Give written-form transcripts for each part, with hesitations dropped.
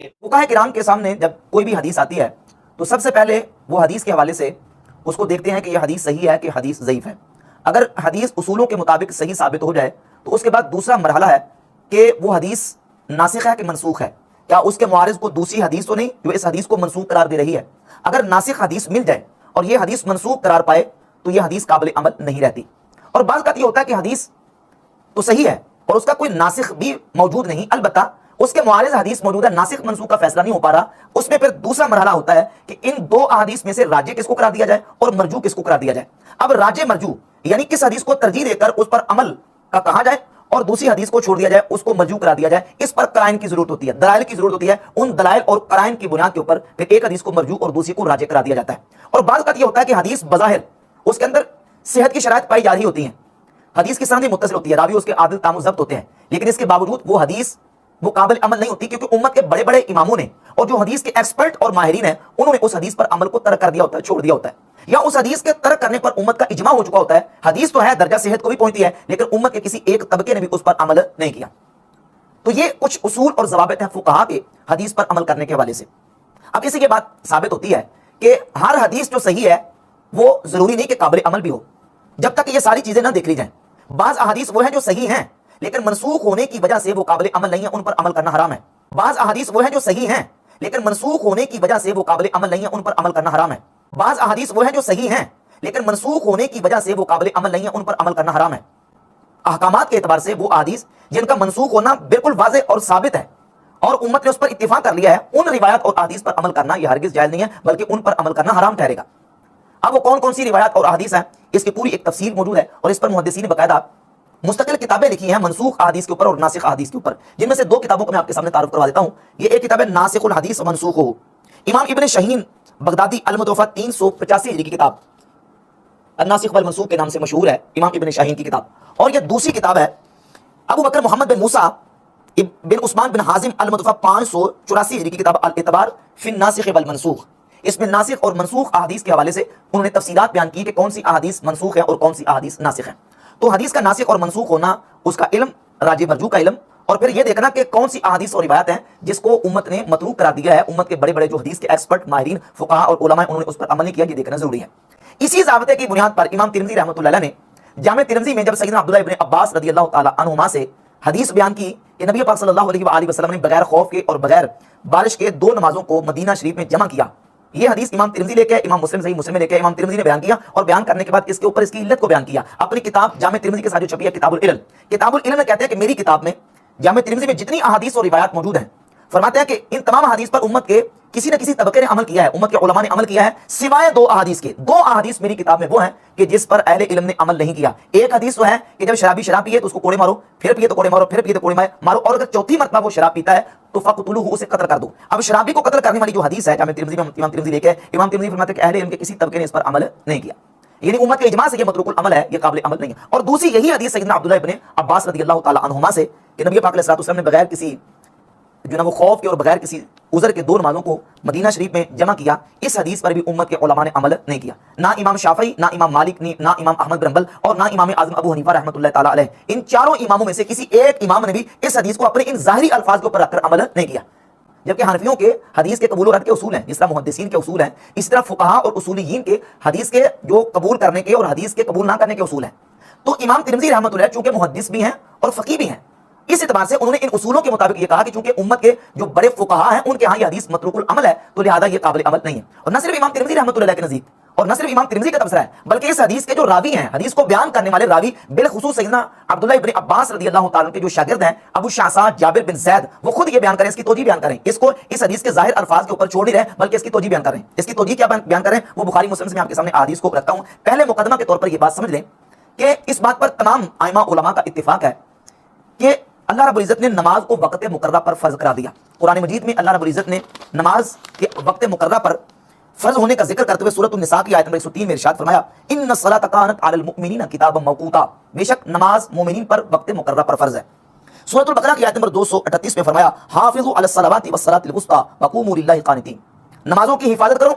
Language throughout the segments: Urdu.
فقہاء کرام کے سامنے جب کوئی بھی حدیث آتی ہے تو سب سے پہلے وہ حدیث کے حوالے سے اس کو دیکھتے ہیں کہ یہ حدیث صحیح ہے کہ حدیث ضعیف ہے۔ اگر حدیث اصولوں کے مطابق صحیح ثابت ہو جائے تو اس کے بعد دوسرا مرحلہ ہے کہ وہ حدیث ناسخ ہے کہ منسوخ ہے، کیا اس کے معارض کو دوسری حدیث تو نہیں جو اس حدیث کو منسوخ قرار دے رہی ہے۔ اگر ناسخ حدیث مل جائے اور یہ حدیث منسوخ قرار پائے تو یہ حدیث قابل عمل نہیں رہتی۔ اور بعض کا یہ ہوتا ہے کہ حدیث تو صحیح ہے اور اس کا کوئی ناسخ بھی موجود نہیں، البتہ اس کے معارض حدیث موجود ہے، ناسخ منسوخ کا فیصلہ نہیں ہو پا رہا۔ اس میں پھر دوسرا مرحلہ ہوتا ہے کہ ان دو احادیث میں سے راجح کس کو قرار دیا جائے اور مرجوح کس کو قرار دیا جائے۔ اب راجح مرجوح یعنی کس حدیث کو ترجیح دے کر اس پر عمل کا کہا جائے اور دوسری حدیث کو چھوڑ دیا جائے، اس کو مرجوح قرار دیا جائے، اس پر قرائن کی ضرورت ہوتی ہے، دلائل کی ضرورت ہوتی ہے۔ ان دلائل اور قرائن کی بنیاد کے اوپر پھر ایک حدیث کو مرجوح اور دوسری کو راجح قرار دیا جاتا ہے۔ اور بعض کا یہ ہوتا ہے کہ حدیث بظاہر اس کے اندر صحت کی شرائط پائی جا رہی ہوتی ہیں، حدیث کی سند متصل ہوتی ہے، راوی اس کے عادل تام و ضبط ہوتے ہیں، لیکن اس کے باوجود وہ حدیث وہ قابل عمل نہیں ہوتی کیونکہ امت کے بڑے بڑے اماموں نے اور جو حدیث کے ایکسپرٹ اور ماہرین ہیں انہوں نے اس حدیث پر عمل کو ترک کر دیا ہوتا ہے، چھوڑ دیا ہوتا ہے، یا اس حدیث کے ترک کرنے پر امت کا اجماع ہو چکا ہوتا ہے۔ حدیث تو ہے، درجہ صحت کو بھی پہنچتی ہے، لیکن امت کے کسی ایک طبقے نے بھی اس پر عمل نہیں کیا۔ تو یہ کچھ اصول اور ضوابط ہیں فقہا کے حدیث پر عمل کرنے کے حوالے سے۔ اب اسی کے بعد ثابت ہوتی ہے کہ ہر حدیث جو صحیح ہے وہ ضروری نہیں کہ قابل عمل بھی ہو، جب تک کہ یہ ساری چیزیں نہ دیکھ لی جائیں۔ بعض احادیث وہ ہیں جو صحیح ہیں لیکن منسوخ ہونے کی وجہ سے وہ قابل عمل نہیں ہے، ان پر عمل کرنا حرام ہے۔ بعض احادیث وہ ہیں جو صحیح ہیں لیکن منسوخ ہونے کی وجہ سے وہ قابل عمل نہیں ہے، ان پر عمل کرنا حرام ہے۔ بعض احادیث وہ ہیں جو صحیح ہیں لیکن منسوخ ہونے کی وجہ سے وہ قابل عمل نہیں ہے، ان پر عمل کرنا حرام ہے۔ احکامات کے اعتبار سے وہ احادیث جن کا منسوخ ہونا بالکل واضح اور ثابت ہے اور امت نے اس پر اتفاق کر لیا ہے، ان روایات اور احادیث پر عمل کرنا یہ ہرگز جائز نہیں ہے، بلکہ ان پر عمل کرنا حرام ٹھہرے گا۔ اب وہ کون کون سی روایات اور احادیث ہیں، اس کی پوری ایک تفصیل موجود ہے اور اس پر محدثین نے باقاعدہ مستقل کتابیں لکھی ہیں منسوخ احادیث کے اوپر اور ناسخ احادیث کے اوپر، جن میں سے دو کتابوں کو میں آپ کے سامنے تعارف کروا دیتا ہوں۔ یہ ایک کتاب ہے ناسخ الحدیث منسوخ ہو، امام ابن شاہین بغدادی المتوفی 385 ہجری کی کتاب الناسخ والمنسوخ کے نام سے مشہور ہے، امام ابن شاہین کی کتاب۔ اور یہ دوسری کتاب ہے ابو بکر محمد بن موسیٰ بن عثمان بن حازم المتوفی 584 ہجری کی کتاب الاعتبار فی الناسخ والمنسوخ۔ اس میں ناسخ اور منسوخ احادیث کے حوالے سے انہوں نے تفصیلات بیان کی کہ کون سی احادیث منسوخ ہے اور کون سی احادیث ناسخ ہے۔ تو حدیث کا ناسخ اور منسوخ ہونا، اس کا علم، راجح مرجوح کا علم، اور پھر یہ دیکھنا کہ کون سی احادیث اور روایات ہیں جس کو امت نے متروک قرار دیا ہے، امت کے بڑے بڑے جو حدیث کے ایکسپرٹ ماہرین فقہاء اور علماء انہوں نے اس پر عمل نہیں کیا، یہ دیکھنا ضروری ہے۔ اسی ضابطے کی بنیاد پر امام ترمذی رحمۃ اللہ علیہ نے جامع ترمذی میں جب سیدنا عبداللہ ابن عباس رضی اللہ تعالی عنہما سے حدیث بیان کی کہ نبی پاک صلی اللہ علیہ وآلہ وسلم نے بغیر خوف کے اور بغیر بارش کے دو نمازوں کو مدینہ شریف میں جمع کیا، یہ حدیث امام ترمذی لے کے، امام مسلم صحیح مسلم میں لے کے امام ترمذی نے بیان کیا، اور بیان کرنے کے بعد اس کے اوپر اس کی علت کو بیان کیا اپنی کتاب جامع ترمذی کے ساتھ جو چھپی ہے کتاب العلل۔ کتاب العلل میں کہتے ہیں کہ میری کتاب میں جامع ترمذی میں جتنی احادیث اور روایات موجود ہیں، فرماتے ہیں کہ ان تمام احادیث پر امت کے کسی نہ کسی طبقے نے عمل کیا ہے، امت کے علماء نے عمل کیا ہے، سوائے دو احادیث کے۔ دو احادیث میری کتاب میں وہ ہیں کہ جس پر اہل علم نے عمل نہیں کیا۔ ایک حدیث تو ہے کہ جب شرابی شراب پیے تو اس کو کوڑے مارو، پھر پیے تو کوڑے مارو، پھر پیے تو کوڑے مارو، اور اگر چوتھی مرتبہ وہ شراب پیتا ہے تو فقتلوہ، اسے قتل کر دو۔ اب شرابی کو قتل کرنے والی جو حدیث ہے جامع ترمذی میں امام ترمذی لے کے امام ترمذی فرماتے ہیں کہ اہل علم کے کسی طبقے نے اس پر عمل نہیں کیا، یعنی امت کے اجماع سے یہ متروک العمل ہے، یہ قابل عمل نہیں ہے۔ اور دوسری یہی حدیث سیدنا عبداللہ ابن عباس رضی اللہ تعالی عنہما سے کہ نبی پاک علیہ الصلوۃ والسلام نے بغیر کسی جو نا وہ خوف کے اور بغیر کسی عذر کے دو نمازوں کو مدینہ شریف میں جمع کیا، اس حدیث پر بھی امت کے علماء نے عمل نہیں کیا۔ نہ امام شافعی، نہ امام مالک، نہ امام احمد بن حنبل اور نہ امام اعظم ابو حنیفہ رحمۃ اللہ تعالی علیہ، ان چاروں اماموں میں سے کسی ایک امام نے بھی اس حدیث کو اپنے ان ظاہری الفاظ کے اوپر رکھ کر عمل نہیں کیا۔ جبکہ حنفیوں کے حدیث کے قبول و رد کے اصول ہیں، جس طرح محدثین کے اصول ہیں، اس طرح فقہاء اور اصولیین کے حدیث کے جو قبول کرنے کے اور حدیث کے قبول نہ کرنے کے اصول ہیں۔ تو امام ترمذی رحمۃ اللہ چونکہ محدث بھی ہیں اور فقیہ بھی ہیں، اس اعتبار سے انہوں نے ان اصولوں کے مطابق یہ کہا کہ چونکہ امت کے جو بڑے فقہاء ہیں ان کے ہاں یہ حدیث متروک العمل ہے تو لہذا یہ قابل عمل نہیں ہے۔ اور نہ صرف امام ترمذی رحمۃ اللہ کے نزدیک اور نہ صرف امام ترمذی کا تبصرہ ہے، بلکہ اس حدیث کے جو راوی ہیں، حدیث کو بیان کرنے والے راوی، بالخصوص سیدنا عبداللہ ابن عباس رضی اللہ تعالیٰ کے جو شاگرد ہیں ابو شعثاء جابر بن زید، وہ خود یہ بیان کریں، اس کی توجیہ بیان کریں، اس کو اس حدیث کے ظاہر الفاظ کے اوپر چھوڑ نہیں رہے بلکہ اس کی توجیہ بیان کریں۔ اس کی توجیہ کیا بیان کریں وہ بخاری مسلم سے میں آپ کے سامنے حدیث کو رکھتا ہوں۔ پہلے مقدمہ کے طور پر یہ بات سمجھ لیں کہ اس بات پر تمام ائمہ علماء کا اتفاق ہے کہ اللہ رب العزت نے نماز کو وقت مقررہ پر فرض کرا دیا۔ قرآن مجید میں اللہ رب العزت نے نماز کے وقت مقررہ پر فرض ہونے کا ذکر کرتے ہوئے سورۃ النساء کی آیت نمبر 103 میں ارشاد فرمایا ان الصلاۃ کانت علی المؤمنین کتابا موقوتا، بے شک نماز مومنین پر وقت مقررہ پر فرض ہے۔ سورۃ البقرہ کی آیت نمبر 238 میں فرمایا حافظوا علی الصلوات والصلاۃ الوسطی وقوموا للہ قانتین، نمازوں کی حفاظت کرو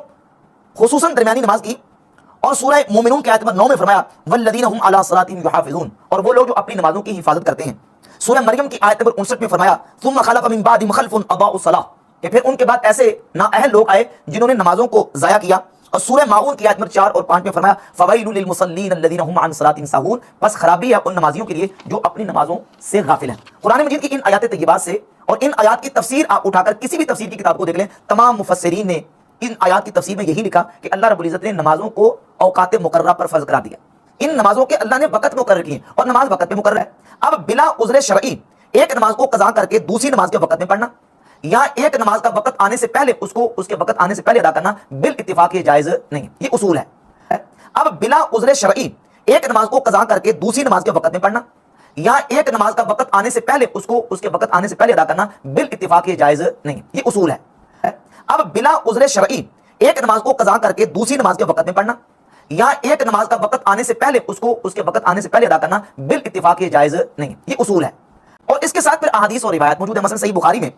خصوصاً درمیانی نماز کی۔ اور سورہ مومنون کی آیت نمبر 9 میں فرمایا والذین هم علی صلاتهم یحافظون، اور وہ لوگ جو اپنی نمازوں کی حفاظت کرتے ہیں۔ سورہ مریم کی آیت نمبر 59 میں فرمایا ثم خلف من بعدهم خلف اضاعوا الصلاۃ، کہ پھر ان کے بعد ایسے نااہل لوگ آئے جنہوں نے نمازوں کو ضائع کیا، اور سورہ ماعون کی آیت نمبر 4 اور 5 میں فرمایا فویل للمصلین الذین هم عن صلاتهم ساہون، بس خرابی ہے ان نمازیوں کے لیے جو اپنی نمازوں سے غافل ہیں۔ قرآن مجید کی ان آیات طیبات سے اور ان آیات کی تفسیر آپ اٹھا کر کسی بھی تفسیر کی کتاب کو دیکھ لیں، تمام مفسرین نے ان آیات کی تفسیر میں یہی لکھا کہ اللہ رب العزت نے نمازوں کو اوقات مقررہ پر فرض قرار دیا، ان نمازوں کے اللہ نے وقت مقرر کیے اور نماز وقت پہ مقرر ہے۔ اب بلا عذر شرعی ایک نماز کو قضا کر کے دوسری نماز کے وقت میں پڑھنا، یا ایک نماز کا وقت آنے سے پہلے اس کو اس کے وقت آنے سے پہلے ادا کرنا بالاتفاق یہ جائز نہیں، یہ اصول ہے۔ اب بلا عذر شرعی ایک نماز کو قضا کر کے دوسری نماز کے وقت میں پڑھنا، یا ایک نماز کا وقت آنے سے پہلے اس کو اس کے وقت آنے سے پہلے ادا کرنا بالاتفاق یہ جائز نہیں، یہ اصول ہے۔ اب بلا عذر شرعی ایک نماز کو قضا کر کے دوسری نماز کے وقت میں پڑھنا، یا ایک نماز کا وقت آنے سے پہلے اس کو اس کے وقت آنے سے پہلے ادا کرنا بالاتفاق یہ جائز نہیں، یہ اصول ہے۔ اور اس کے ساتھ پھر احادیث اور روایات موجود ہے، مثلا صحیح بخاری میں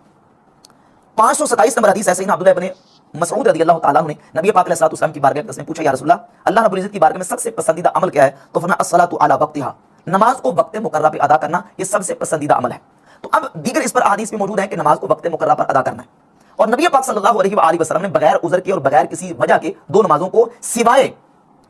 527 نمبر حدیث ہے، سیدنا عبداللہ ابن مسعود رضی اللہ تعالیٰ عنہ نے نبی پاک علیہ الصلوۃ والسلام کی بارگاہ میں پوچھا یا رسول اللہ رب العزت کی بارگاہ میں سب سے پسندیدہ عمل کیا ہے؟ تو فرمایا الصلاۃ علی وقتہا، نماز کو وقت مقررہ پہ ادا کرنا یہ سب سے پسندیدہ عمل ہے۔ تو اب دیگر اس پر احادیث بھی موجود ہیں کہ نماز کو وقت مقررہ پر ادا کرنا ہے، اور نبی پاک صلی اللہ علیہ وآلہ وسلم نے بغیر عذر کے اور بغیر کسی وجہ کے دو نمازوں کو سوائے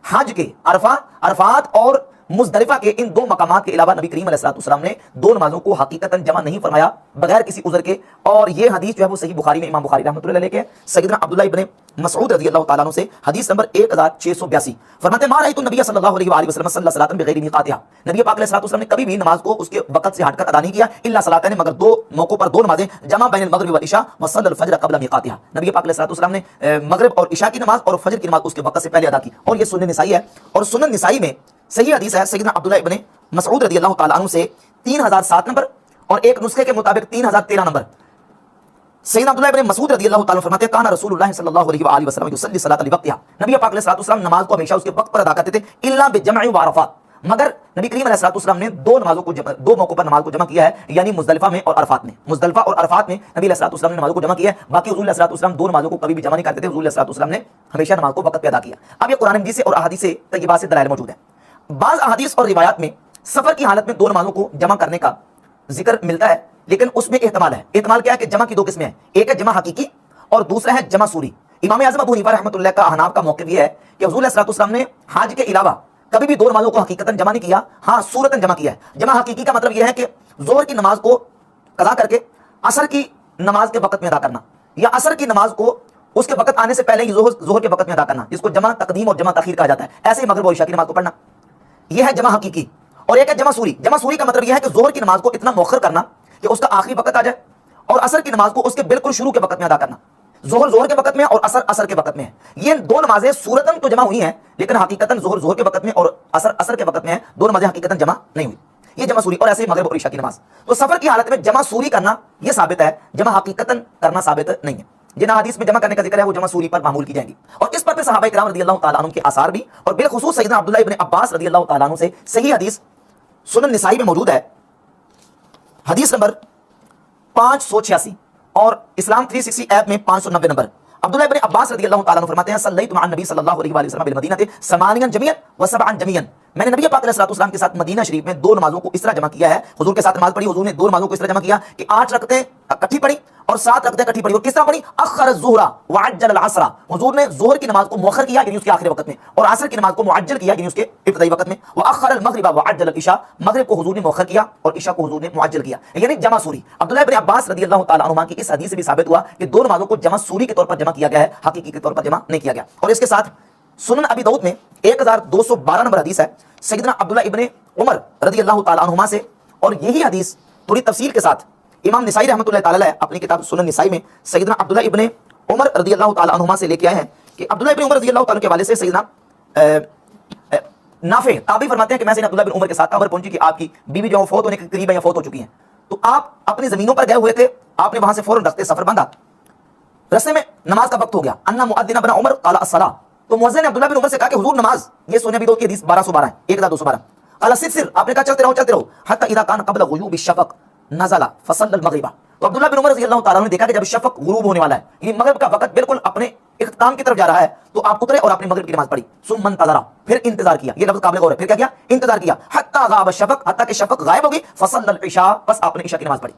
حج کے عرفات اور مزدلفہ کے ان دو مقامات کے علاوہ نبی کریم علیہ السلام نے دو نمازوں کو حقیقتاً جمع نہیں فرمایا بغیر کسی عذر کے۔ اور یہ حدیث جو ہے وہ صحیح بخاری میں امام بخاری رحمۃ اللہ علیہ کے سیدنا عبداللہ ابن مسعود رضی اللہ تعالیٰ عنہ سے حدیث نمبر 1682 فرماتے ما رأیت النبی صلی اللہ علیہ وآلہ وسلم صلی اللہ علیہ بغیر میقاتہا، نبی پاک علیہ السلام نے کبھی بھی نماز کو اس کے وقت سے ہٹ کر ادا نہیں کیا، الا صلاتین، مگر دو موقعوں پر دو نمازیں، جمع بین المغرب والعشاء وصلی الفجر قبل میقاتہا، نبی پاک علیہ السلام نے مغرب اور عشاء کی نماز اور فجر کی نماز اس کے وقت سے پہلے ادا کی، اور یہ سنن نسائی ہے۔ اور سنن نسائی میں صحیح حدیث ہے سیدنا عبداللہ ابن مسعود رضی اللہ تعالیٰ عنہ سے 3007 نمبر، اور ایک نسخے کے مطابق 3013 نمبر، سیدنا عبداللہ ابن مسعود رضی اللہ تعالیٰ عنہ فرماتے ہیں کان رسول اللہ صلی اللہ علیہ وآلہ وسلم یصلی الصلاۃ لوقتہا، نبی پاک علیہ السلام نماز کو ہمیشہ اس کے وقت پر ادا کرتے تھے، الا بجمع وعرفات، مگر نبی کریم علیہ السلام نے دو نمازوں کو دو موقعوں پر نماز کو جمع کیا ہے، یعنی مزدلفہ میں اور عرفات میں، مزدلفہ اور عرفات میں نبی علیہ السلام نے نمازوں کو جمع کیا ہے، باقی حضور علیہ السلام دو نمازوں کو کبھی بھی جمع نہیں کرتے تھے، حضور علیہ السلام نے ہمیشہ نماز کو وقت پہ ادا کیا۔ اب یہ قرآن مجید سے اور احادیث طیبات سے دلائل موجود ہیں۔ بعض احادیث اور روایات میں سفر کی حالت میں دو نمازوں کو جمع کرنے کا ذکر ملتا ہے، لیکن اس میں احتمال ہے۔ احتمال کیا ہے کہ جمع کی دو قسمیں ہیں، ایک ہے جمع حقیقی اور دوسرا ہے جمع سوری۔ امام اعظم ابو حنیفہ رحمۃ اللہ کا احناف کا موقف یہ ہے کہ حضور علیہ السلام نے حج کے علاوہ کبھی بھی دو نمازوں کو حقیقتاً جمع نہیں کیا، ہاں صورتاً جمع کیا ہے۔ جمع حقیقی کا مطلب یہ ہے کہ ظہر کی نماز کو قضا کر کے عصر کی نماز کے وقت میں ادا کرنا، یا عصر کی نماز کو اس کے وقت آنے سے پہلے ہی ظہر کے وقت میں ادا کرنا، جس کو جمع تقدیم اور جمع تاخیر کہا جاتا ہے۔ ایسے ہی مغرب اور عشاء کی نماز کو پڑھنا، یہ ہے جمع حقیقی۔ اور ایک ہے جمع سوری۔ جمع سوری کا مطلب یہ ہے کہ ظہر کی نماز کو اتنا مؤخر کرنا کہ اس کا آخری وقت آ جائے، اور عصر کی نماز کو اس کے بالکل شروع کے وقت میں ادا کرنا۔ ظہر کے وقت میں اور عصر کے وقت میں ہے۔ یہ دو نمازیں صورتاً تو جمع ہوئی ہیں، لیکن حقیقتاً ظہر کے وقت میں اور عصر کے وقت میں ہے، دو نمازیں حقیقتاً جمع نہیں ہوئی، یہ جمع سوری۔ اور ایسے ہی مغرب اور عشاء کی نماز۔ تو سفر کی حالت میں جمع سوری کرنا یہ ثابت ہے، جمع حقیقتاً کرنا ثابت نہیں ہے۔ جن حدیث میں جمع کرنے کا ذکر ہے وہ جمع سوری پر معمول کی جائیں گی، اور اس پر صحابہ کرام رضی اللہ تعالیٰ عنہ کے آثار بھی، اور بالخصوص سیدنا عبداللہ ابن عباس رضی اللہ تعالیٰ عنہ سے صحیح حدیث سنن نسائی میں موجود ہے، حدیث نمبر 586 اور اسلام 360 ایپ میں 590 نمبر۔ عبداللہ ابن عباس رضی اللہ تعالیٰ عنہ فرماتے ہیں صلیت مع النبی صلی اللہ علیہ وآلہ وسلم بالمدینہ 8 جميعا و7 جميعا، میں نے نبی پاک علیہ الصلوۃ والسلام کے ساتھ مدینہ شریف میں دو نمازوں کو اس طرح جمع کیا ہے، حضور کے ساتھ نماز پڑھی، حضور نے دو نمازوں کو اس طرح جمع کیا کہ 8 رکعتیں اکٹھی پڑھی اور 7 رکعتیں اکٹھی پڑھی۔ اور کس طرح پڑھی؟ اخر الظہر وعجل العصر، حضور نے ظہر کی نماز کو مؤخر کیا یعنی اس کے آخری وقت میں، اور عصر کی نماز کو معجل کیا یعنی اس کے ابتدائی وقت میں۔ واخر المغرب وعجل العشاء، مغرب کو حضور نے مؤخر کیا اور عشاء کو حضور نے معجل کیا، یعنی جمع سوری۔ عبداللہ ابن عباس رضی اللہ تعالیٰ عنہما کی اس حدیث سے بھی ثابت ہوا کہ دو نمازوں کو جمع سوری کے طور پر جمع کیا گیا ہے، حقیقی کے طور پر جمع نہیں کیا گیا۔ اور اس کے ساتھ سنن ابی داؤد میں 1212 نمبر حدیث ہے سیدنا عبداللہ ابن عمر رضی اللہ تعالیٰ عنہما سے، اور یہی حدیث تھوڑی تفصیل کے ساتھ امام نسائی رحمۃ اللہ تعالیٰ اپنی کتاب سنن نسائی میں سیدنا عبداللہ ابن عمر رضی اللہ تعالیٰ عنہما سے لے کے آئے ہیں کہ عبداللہ ابن عمر رضی اللہ تعالیٰ کے والد سے سیدنا نافع تابعی فرماتے ہیں کہ میں سیدنا عبداللہ بن عمر کے ساتھ خبر پہنچی کہ آپ کی بیوی جو فوت ہونے کے قریب ہے یا فوت ہو چکی ہیں، تو آپ اپنی زمینوں پر گئے ہوئے تھے، آپ نے وہاں سے فوراً رستے سفر باندھا، رستے میں نماز کا وقت ہو گیا، ان مؤذن ابن عمر قال الصلاۃ، تو مؤذن نے عبداللہ بن عمر سے کہا کہ حضور نماز، یہ سنن ابی داؤد کی حدیث 1212 ہے، 1212 قال سر، آپ نے کہا چلتے رہو حتی اذا کان قبل غیوب الشفق نزل فصلى المغرب، تو عبداللہ بن عمر رضی اللہ تعالیٰ نے دیکھا کہ جب شفق غروب ہونے والا ہے یعنی مغرب کا وقت بالکل اپنے اختتام کی طرف جا رہا ہے، تو آپ اترے اور اپنی مغرب کی نماز پڑھی، ثم انتظر، پھر انتظار کیا، یہ لفظ قابل غور ہے، پھر کیا کیا؟ انتظار کیا، حتی غاب الشفق، حتی کہ شفق غائب ہو گئی، فصلى العشاء، بس آپ نے عشاء کی نماز پڑھی،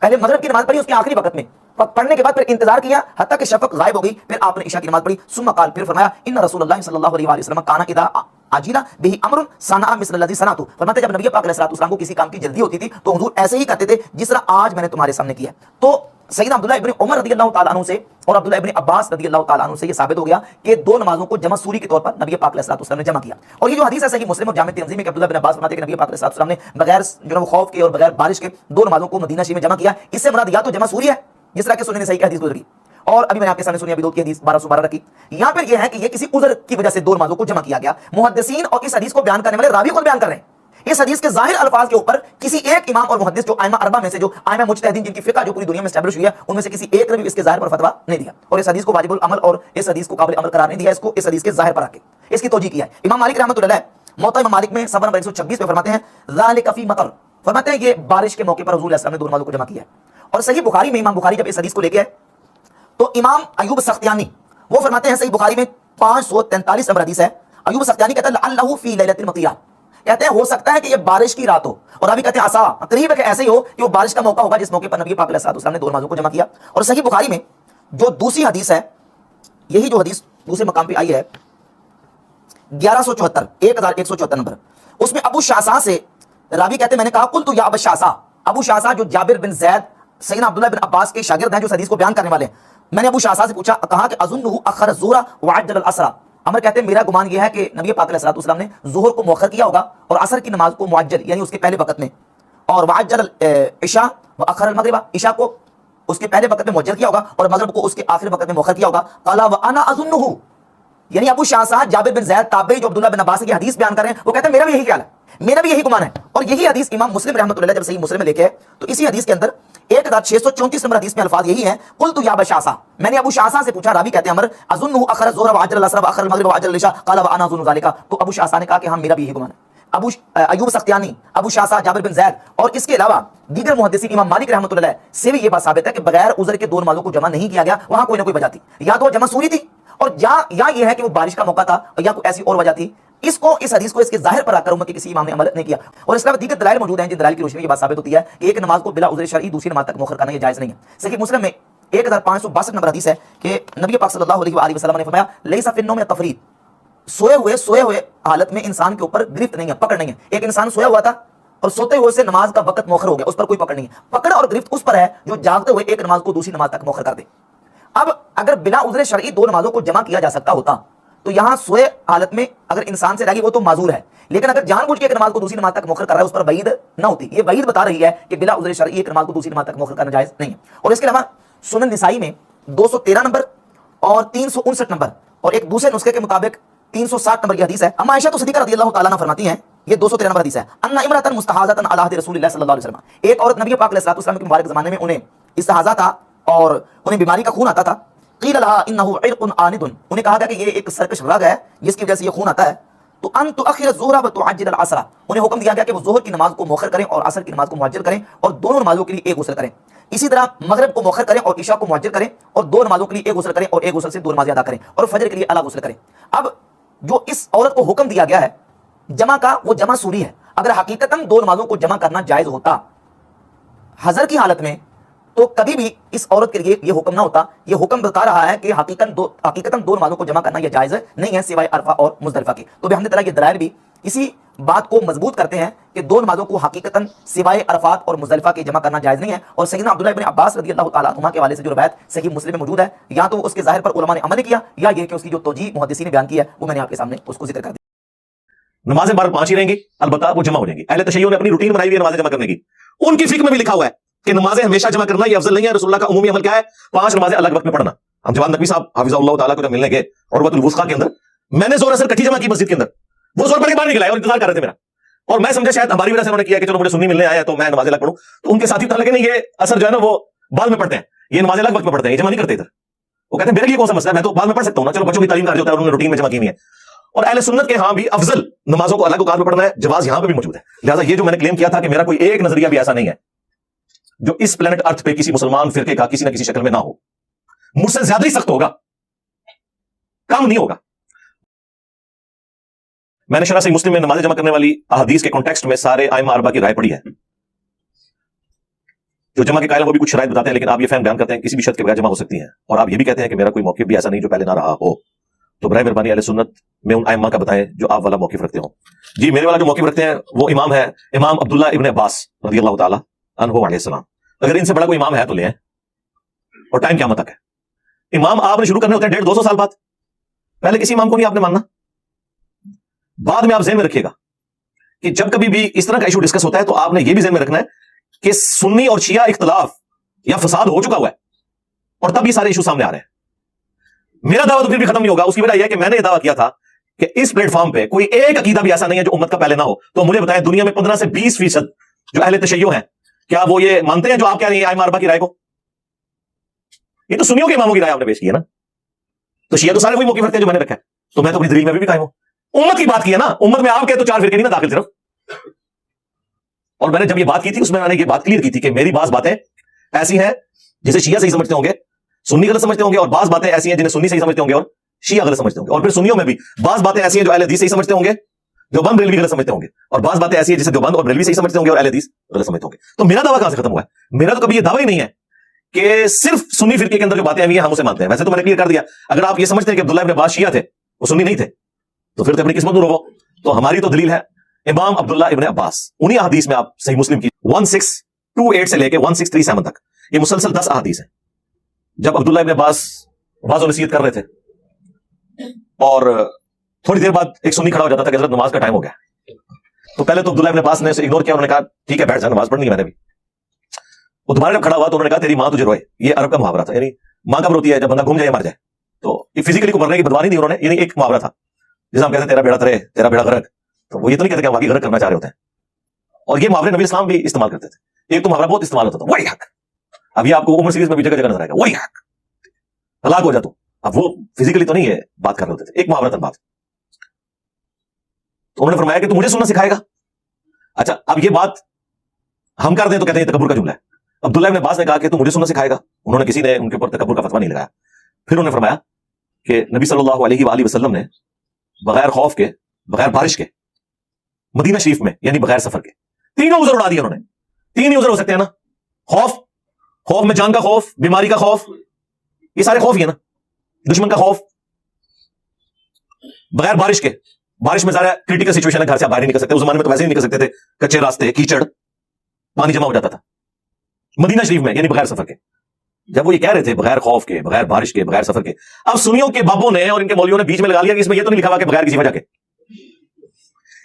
پہلے مغرب کی نماز پڑھی اس کے آخری وقت میں، پڑھنے کے بعد پھر انتظار کیا حتیٰ کہ شفق غائب ہو گئی، پھر آپ نے عشاء کی نماز پڑھی، ثم قال، پھر فرمایا ان رسول اللہ صلی اللہ علیہ وسلم کان اذا عجیلا بہ امر صنع مثل الذی صنعت، فرماتے جب نبی پاک علیہ السلام کو کسی کام کی جلدی ہوتی تھی تو حضور ایسے ہی کرتے تھے جس طرح آج میں نے تمہارے سامنے کیا. تو سیدنا عبداللہ ابن عمر رضی اللہ تعالیٰ عنہ سے اور عبداللہ ابن عباس رضی اللہ تعالیٰ عنہ سے یہ ثابت ہو گیا کہ دو نمازوں کو جمع سوری کے طور پر نبی پاک علیہ السلام نے جمع کیا. اور یہ جو حدیث ہے صحیح مسلم اور جامع ترمذی میں کہ عبداللہ ابن عباس فرماتے ہیں کہ نبی پاک علیہ السلام نے بغیر جو ہے خوف کے اور بغیر بارش کے دو نمازوں کو مدینہ شریف میں جمع کیا. اس سے مراد یا تو جمع سوری ہے جس طرح کہ سنن نسائی کی حدیث گزری، اور ابھی میں نے آپ کے سامنے سنی ابی داؤد کی حدیث 1212 رکھی. یہاں پر یہ ہے کہ یہ کسی عذر کی وجہ سے دو نمازوں کو جمع کیا گیا. محدثین اور اس حدیث کو بیان کرنے والے راوی خود بیان کر رہے ہیں اس حدیث کے ظاہر الفاظ کے اوپر کسی ایک امام اور محدث جو ائمہ اربعہ میں سے جو ائمہ مجتہدین جن کی فقہ جو پوری دنیا میں اسٹیبلش ہوئی ہے ان میں سے کسی ایک نے بھی اس کے ظاہر پر فتویٰ نہیں دیا اور اس حدیث کو واجب العمل اور اس حدیث کو قابل عمل قرار نہیں دیا. اس کو اس حدیث کے ظاہر پر آ کے اس کی توجیہ کیا ہے. امام مالک رحمۃ اللہ علیہ موطا امام مالک میں صفحہ نمبر 126 پہ فرماتے ہیں ذالک فی مطر، فرماتے ہیں یہ بارش کے موقع پر حضور علیہ السلام نے دو نمازوں کو جمع کیا ہے. اور صحیح بخاری میں امام بخاری جب اس حدیث کو لے کے آئے تو امام ایوب سختیانی وہ فرماتے ہیں صحیح بخاری میں 543 نمبر حدیث ہے. ایوب سختیانی کہتا ہے لعلہ فی لیلۃ المطیہ، کہتے ہیں ہو سکتا ہے کہ یہ بارش کی رات ہو، اور ابھی کہتے ہیں عصا قریب ہے کہ ایسے ہی ہو کہ وہ بارش کا موقع ہوگا جس موقع پر نبی پاک علیہ السلام نے دو نمازوں کو جمع کیا. اور صحیح بخاری میں جو دوسری حدیث ہے، یہی جو حدیث دوسرے مقام پہ آئی ہے 1174 نمبر، اس میں ابو شعثاء سے راوی کہتے ہیں میں نے کہا قلت یا ابو شعثاء، ابو شعثاء جو جابر بن زید سیدنا عبداللہ بن عباس کے شاگرد ہیں جو اس حدیث کو بیان کرنے والے ہیں، میں نے ابو شعثاء سے پوچھا کہا کہ اظنہ اخر الظہر وعجل العصر، عمر کہتے ہیں میرا گمان یہ ہے کہ نبی پاک علیہ السلام نے ظہر کو مؤخر کیا ہوگا اور عصر کی نماز کو معجل یعنی اس کے پہلے وقت میں، اور وعجل العشاء واخر المغرب، عشاء کو اس کے پہلے وقت میں معجل کیا ہوگا اور مغرب کو اس کے آخر وقت میں مؤخر کیا ہوگا. قال وانا اظنہ، یعنی ابو شعثاء جابر بن زید تابعی جو عبداللہ بن عباس کی حدیث بیان کر رہے ہیں وہ کہتے ہیں میرا بھی یہی خیال ہے، میرا بھی یہی گمان ہے. اور یہی حدیث امام مسلم رحمۃ اللہ جب صحیح مسلم میں لے کے تو اسی حدیث کے اندر 1634 نمبر حدیث میں الفاظ یہی ہیں قلت یا ابا شعثاء، میں نے ابو شعثاء سے پوچھا، راوی کہتے ہیں عمر اظنہ اخر الظہر وعجل العصر واخر المغرب وعجل العشاء قال وانا اظن ذلك، تو ابو شعثاء نے کہا کہ ہاں میرا بھی یہی گمان ہے. ابو ایوب سختیانی، ابو شعثاء، جابر بن زید اور اس کے علاوہ دیگر محدثین امام مالک رحمۃ اللہ سے بھی یہ بات ثابت ہے کہ بغیر عذر کے دو نمازوں کو جمع نہیں کیا گیا. وہاں کوئی نہ کوئی وجہ تھی، یا تو جمع سوری تھی اور یا یہ ہے کہ وہ بارش کا موقع تھا اور یا کوئی ایسی اور وجہ تھی. اس کو اس حدیث کو اس کے ظاہر پر آ کر امت کے کسی امام نے عمل نہیں کیا. اور اس کے علاوہ دیگر دلائل موجود ہیں جن دلائل کی روشنی میں یہ بات ثابت ہوتی ہے کہ ایک نماز کو بلا عذر شرعی دوسری نماز تک مؤخر کرنا یہ جائز نہیں ہے. صحیح مسلم میں 1562 نمبر حدیث ہے کہ نبی پاک صلی اللہ علیہ وآلہ وسلم نے فرمایا لیس فی النوم تفریط، سوئے ہوئے حالت میں انسان کے اوپر گرفت نہیں ہے، پکڑ نہیں ہے. ایک انسان سویا ہوا تھا اور سوتے ہوئے سے نماز کا وقت مؤخر ہو گیا، اس پر کوئی پکڑ نہیں ہے. پکڑ اور گرفت اس پر ہے جو جاگتے ہوئے ایک نماز کو دوسری نماز تک مؤخر کر دے. اب اگر بلا عذر شرعی دو نمازوں کو جمع کیا جا سکتا ہوتا تو یہاں سوئے حالت میں اگر انسان سے رہ گئی وہ تو معذور ہے، لیکن اگر جان بوجھ کے ایک نماز کو دوسری نماز تک مؤخر کر رہا ہے اس پر وعید نہ ہوتی. یہ وعید بتا رہی ہے کہ بلا عذر شرعی ایک نماز کو دوسری نماز تک مؤخر کرنا جائز نہیں ہے. اور اس کے علاوہ سنن نسائی میں 213 نمبر اور 359 نمبر اور ایک دوسرے نسخے کے مطابق 360 نمبر کی حدیث ہے. اما عائشہ صدیقہ رضی اللہ تعالیٰ عنہ فرماتی ہیں، یہ 213 نمبر حدیث ہے، ان امرأۃ مستحاضۃ علی عہد رسول اللہ صلی اللہ علیہ وسلم، ایک عورت نبی پاک علیہ السلام کے مبارک زمانے میں انہیں استحاضہ تھا اور انہیں بیماری کا خون آتا تھا. قیل لها انه عرق آند، انہیں کہا گیا کہ یہ ایک سرکش رگ ہے جس کی وجہ سے یہ خون آتا ہے. تو ان تؤخر الظہر وتعجل العصر، انہیں حکم دیا گیا کہ وہ ظہر کی نماز کو مؤخر کریں اور عصر کی نماز کو معجل کریں اور دونوں نمازوں کے لیے ایک غسل کریں. اسی طرح مغرب کو مؤخر کریں اور عشاء کو معجل کریں اور دو نمازوں کے لیے ایک غسل کریں اور ایک غسل سے دو نمازیں ادا کریں اور فجر کے لیے الگ غسل کریں. اب جو اس عورت کو حکم دیا گیا ہے جمع کا وہ جمع سوری ہے. اگر حقیقتاً دو نمازوں کو جمع کرنا جائز ہوتا حضر کی حالت میں تو کبھی بھی اس عورت کے لیے یہ حکم نہ ہوتا. یہ حکم بتا رہا ہے کہ حقیقتاً دو نمازوں کو جمع کرنا یہ جائز نہیں ہے سوائے عرفہ اور مزدلفہ کے. تو بحمد اللہ یہ دلائل بھی اسی بات کو مضبوط کرتے ہیں کہ دو نمازوں کو حقیقتاً سوائے عرفات اور مزدلفہ کے جمع کرنا جائز نہیں ہے. اور سیدنا عبداللہ ابن عباس رضی اللہ تعالیٰ عنہ کے حوالے سے جو روایت صحیح مسلم میں موجود ہے، یا تو اس کے ظاہر پر علماء نے عمل کیا یا یہ کہ اس کی جو توجیہ محدثین نے بیان کی ہے وہ میں نے آپ کے سامنے اس کو ذکر کر دیا. نمازیں بار 5 ہی رہیں گی، البتہ وہ جمع ہو جائیں گی. اہل تشیع نے اپنی روٹین بنائی ہوئی ہے نمازیں جمع کرنے کی. ان کی فقہ میں بھی لکھا ہوا ہے کہ نمازیں ہمیشہ جمع کرنا یہ افضل نہیں ہے. رسول اللہ کا عمومی عمل کیا ہے؟ 5 نمازیں الگ وقت میں پڑھنا. ہم جوان نقوی صاحب حافظ اللہ تعالیٰ کو جب ملنے گئے عروۃ الوثقیٰ کے اندر، میں نے زور اثر کٹھی جمع کی مسجد کے اندر. وہ زور پڑھ کے باہر نکل آئے اور انتظار کر رہے تھے میرا، اور میں سمجھا شاید ہماری وجہ سے انہوں نے کیا کہ چلو مجھے سنی ملنے آیا تو میں نمازیں الگ پڑھوں. تو ان کے ساتھی بتانے لگے نہیں یہ اثر جو ہے نا وہ بعد میں پڑھتے ہیں، یہ نمازیں الگ وقت میں پڑھتے ہیں، یہ جمع نہیں کرتے ادھر. وہ کہتے ہیں میرے لیے کون سا مسئلہ ہے، میں تو بعد میں پڑھ سکتا ہوں نا، چلو بچوں کی تعلیم کر جو ہوتا ہے انہوں نے روٹین میں جمع کی نہیں ہے. اور اہل سنت کے ہاں بھی افضل نمازوں کو الگ اوقات میں پڑھنا ہے، جواز یہاں پہ بھی موجود ہے. لہٰذا یہ جو میں نے کلیم کیا تھا کہ میرا کوئی ایک نظریہ بھی ایسا نہیں ہے جو اس پلانٹ ارتھ پہ کسی مسلمان فرقے کا کسی نہ کسی شکل میں نہ ہو، مجھ سے زیادہ ہی سخت ہوگا، کم نہیں ہوگا. میں نے شرح صحیح مسلم میں نمازیں جمع کرنے والی احادیث کے کانٹیکسٹ میں سارے ائمہ اربعہ کی رائے پڑھی ہے. جو جمع کے قائل ہیں وہ بھی کچھ شرائط بتاتے ہیں، لیکن آپ یہ فہم بیان کرتے ہیں کسی بھی شرط کے بغیر جمع ہو سکتی ہیں، اور آپ یہ بھی کہتے ہیں کہ میرا کوئی موقف بھی ایسا نہیں جو پہلے نہ رہا ہو، تو برائے مہربانی اہل سنت میں ان ائمہ کا بتائیں جو آپ والا موقف رکھتے ہوں۔ جی میرے والا جو موقف رکھتے ہیں وہ امام ہے امام عبداللہ ابن عباس رضی اللہ تعالیٰ عنہ علیہ السلام۔ اگر ان سے بڑا کوئی امام ہے تو لے آئیں، اور ٹائم قیامت تک ہے۔ امام آپ نے شروع کرنے ہوتے ہیں 150-200 سال بعد، پہلے کسی امام کو نہیں آپ نے ماننا۔ بعد میں آپ ذہن میں رکھیے گا کہ جب کبھی بھی اس طرح کا ایشو ڈسکس ہوتا ہے تو آپ نے یہ بھی ذہن میں رکھنا ہے کہ سنی اور شیعہ اختلاف یا فساد ہو چکا ہوا ہے، اور تب یہ سارے ایشو سامنے آ رہے ہیں۔ میرا دعویٰ تو پھر بھی ختم نہیں ہوگا، اس کی وجہ یہ ہے کہ میں نے یہ دعویٰ کیا تھا کہ اس پلیٹ فارم پہ کوئی ایک عقیدہ بھی ایسا نہیں ہے جو امت کا پہلے نہ ہو۔ تو مجھے بتائیں دنیا میں 15 سے 20% جو اہل تشیع ہیں کیا وہ یہ مانتے ہیں جو آپ کہہ رہے ہیں ائمہ اربعہ کی رائے کو؟ یہ تو سنیوں کے اماموں کی رائے آپ نے پیش کی ہے نا، تو شیعہ تو سارے وہی موقف رکھتے ہیں جو میں نے رکھا ہے، تو میں تو اپنی دلیل میں بھی قائم ہوں۔ امت کی بات کی ہے نا، امت میں آپ کے تو 4 فرقے نہیں نا داخل صرف۔ اور میں نے جب یہ بات کی تھی اس میں نے یہ بات کلیئر کی تھی کہ میری بعض باتیں ایسی ہیں جسے شیعہ صحیح سمجھتے ہوں گے، سنی غلط سمجھتے ہوں گے، اور بعض باتیں ایسی ہیں جنہیں سنی صحیح سمجھتے ہوں گے اور شیعہ غلط سمجھتے ہوں گے، اور پھر سنیوں میں بھی بعض باتیں ایسی ہیں جو اہل حدیث صحیح سمجھتے ہوں گے، دیوبند بریلوی غلط سمجھتے ہوں گے، اور بعض باتیں ایسی ہیں جسے دیوبند اور بریلوی صحیح سمجھتے ہوں گے اور اہل حدیث غلط سمجھتے ہوں گے۔ تو میرا دعویٰ کہاں سے ختم ہوا ہے؟ میرا تو کبھی یہ دعویٰ ہی نہیں ہے کہ صرف سنی فرقے کے اندر جو باتیں ہوئی ہیں ہم اسے مانتے ہیں۔ ویسے تو میں نے کلیئر کر دیا، اگر آپ یہ سمجھتے ہیں کہ عبداللہ ابن عباس شیعہ تھے، وہ سنی نہیں تھے، تو پھر تو اپنی قسمت میں رو۔ تو ہماری تو دلیل ہے امام عبداللہ ابن عباس، انہی احادیث میں آپ صحیح مسلم کی 1628 سے لے کے 1637 تک یہ مسلسل 10 احادیث ہیں۔ جب عبداللہ ابن عباس واضح و نصیحت کر رہے تھے اور تھوڑی دیر بعد ایک سنی کھڑا ہو جاتا تھا کہ حضرت نماز کا ٹائم ہو گیا، تو پہلے تو عبداللہ ابن عباس نے اسے اگنور کیا، انہوں نے کہا ٹھیک ہے بیٹھ جا، نماز پڑھنی ہے میں نے بھی۔ وہ دوبارہ جب کھڑا ہوا تو انہوں نے کہا تیری ماں تجھے روئے، یہ عرب کا محاورہ تھا، یعنی ماں کب روتی ہے؟ جب بندہ گھوم جائے مر جائے۔ تو یہ فزیکلی کو مرنے کی بدوانی نہیں انہوں نے، یعنی ایک محاورہ تھا جسے ہم کہتے ہیں تیرا بیڑا ترے تیرا بیڑا غرق، تو وہ یہ تو نہیں کہتے کہ ہم آگے غرق کرنا چاہ رہے ہوتے ہیں۔ اور یہ محاورے نبی اسلام بھی استعمال کرتے تھے، ایک تو محاورہ بہت استعمال ہوتا تھا وہی حق، اب یہ آپ کو عمر سیریز میں بھی جگہ جگہ نظر آئے گا، وہی حق ہلاک ہو جا تو۔ اب وہ فزیکلی تو نہیں ہے بات کر رہے ہوتے تھے، ایک محاورہ بات۔ تو انہوں نے فرمایا کہ تو مجھے سننا سکھائے گا؟ اچھا اب یہ بات ہم کر دیں تو کہتے ہیں تکبر کا جملہ ہے۔ عبداللہ ابن عباس نے کہا کہ تو مجھے سننا سکھائے گا؟ انہوں نے کسی نے ان کے اوپر تکبر کا فتویٰ نہیں لگایا۔ پھر انہوں نے فرمایا کہ نبی صلی اللہ علیہ وآلہ وسلم نے بغیر خوف کے، بغیر بارش کے، مدینہ شریف میں یعنی بغیر سفر کے تینوں عذر اڑا دیے۔ انہوں نے 3 ہی عذر ہو سکتے ہیں نا، خوف میں جان کا خوف، بیماری کا خوف، یہ سارے خوف ہی ہے نا، دشمن کا خوف، بغیر بارش کے، بارش میں ظاہر کریٹیکل سچویشن ہے، گھر سے باہر نہیں نکل سکتے، اس زمانے میں تو ویسے نہیں نکل سکتے تھے، کچے راستے، کیچڑ، پانی جمع ہو جاتا تھا۔ مدینہ شریف میں یعنی بغیر سفر کے، جب وہ یہ کہہ رہے تھے بغیر خوف کے، بغیر بارش کے، بغیر سفر کے، اب سنیوں کے بابوں نے اور ان کے مولویوں نے بیچ میں لگا لیا کہ اس میں یہ تو نہیں لکھا ہوا کہ بغیر کسی وجہ کے۔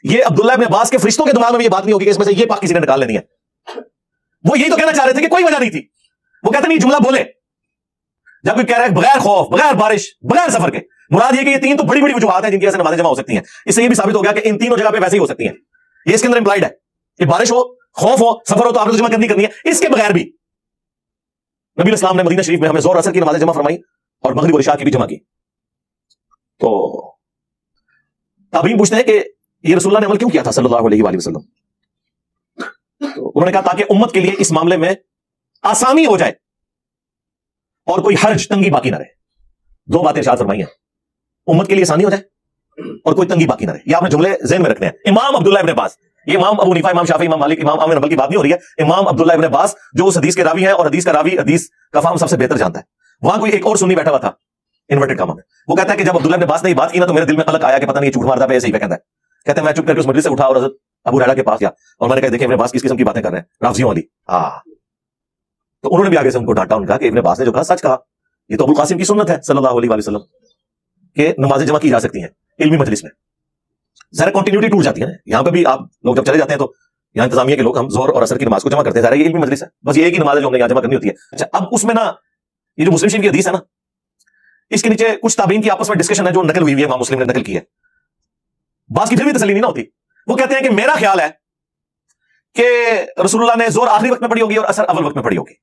یہ عبداللہ ابن عباس کے فرشتوں کے دماغ میں یہ بات نہیں ہوگی کہ اس میں سے یہ پاک کسی نے نکال لینی ہے۔ وہ یہی تو کہنا چاہ رہے تھے کہ کوئی وجہ نہیں تھی، وہ کہتے نہیں جملہ بولے جب کوئی کہہ رہا ہے بغیر خوف، بغیر بارش، بغیر سفر کے، مراد یہ کہ یہ 3 تو بڑی بڑی وجوہات ہیں جن کی وجہ سے نمازیں جمع ہو سکتی ہیں۔ اس سے یہ بھی ثابت ہو گیا کہ ان تینوں جگہ پہ ویسے ہی ہو سکتی ہیں، یہ اس کے اندر امپلائڈ ہے کہ بارش ہو، خوف ہو، سفر ہو تو آپ نے جمع کرنی ہے۔ اس کے بغیر بھی نبی الاسلام نے مدینہ شریف میں ہمیں زور اثر کی نمازیں جمع فرمائی اور مغرب اور عشاء کی بھی جمع کی۔ تو تابعین پوچھتے ہیں کہ یہ رسول اللہ نے عمل کیوں کیا تھا صلی اللہ علیہ وآلہ وسلم؟ تو انہوں نے کہا تاکہ امت کے لیے اس معاملے میں آسانی ہو جائے اور کوئی حرج، تنگی باقی نہ رہے۔ 2 باتیں ارشاد فرمائی ہیں، امت کے لیے آسانی ہو جائے اور کوئی تنگی باقی نہ رہے۔ یہ آپ نے جملے ذہن میں رکھنے ہیں۔ امام عبداللہ ابن عباس، یہ امام ابو حنیفہ، امام شافعی، امام مالک، امام احمد بن حنبل کی بات نہیں ہو رہی ہے، امام عبداللہ ابن عباس جو اس حدیث کے راوی ہیں اور حدیث کا راوی حدیث کا فہم سب سے بہتر جانتا ہے۔ وہاں کوئی ایک اور سنی بیٹھا ہوا تھا انورٹڈ کاموں میں، وہ کہتا ہے کہ جب عبداللہ ابن عباس نے یہ بات کی نا تو میرے دل میں قلق آیا کہ پتہ نہیں یہ جھوٹ مارتا ہے ایسے ہی کہتا ہے۔ کہتے ہیں میں چپ کر کے اس مجلس سے اٹھا اور حضرت ابو ہریرہ کے پاس گیا اور میں نے کہا دیکھیں ابن عباس کس قسم کی باتیں کر رہے ہیں، رافضیوں والی۔ تو انہوں نے بھی آگے سے ان کو ڈانٹا، ان کا کہ ابن عباس نے جو کہا سچ کہا، یہ تو ابو القاسم کی سنت ہے صلی اللہ علیہ وآلہ وسلم کہ نمازیں جمع کی جا سکتی ہیں علمی مجلس میں۔ ذرا کنٹینیوٹی ٹوٹ جاتی ہے نا، یہاں پہ بھی آپ لوگ جب چلے جاتے ہیں تو یہاں انتظامیہ کے لوگ ہم زہر اور عصر کی نماز کو جمع کرتے ہیں، ظاہر یہ علمی مجلس ہے، بس یہ ایک ہی نماز ہے جو ہم نے یہاں جمع کرنی ہوتی ہے۔ اچھا اب اس میں نا یہ جو مسلم شریف کی حدیث ہے نا، اس کے نیچے کچھ تابعین کی آپس میں ڈسکشن ہے جو نقل ہوئی ہے، امام مسلم نے نقل کی ہے، بعض کی پھر بھی تسلی نہیں نہ ہوتی۔ وہ کہتے ہیں کہ میرا خیال ہے کہ رسول اللہ نے زہر آخری وقت میں پڑھی ہوگی اور عصر اول وقت میں پڑھی ہوگی۔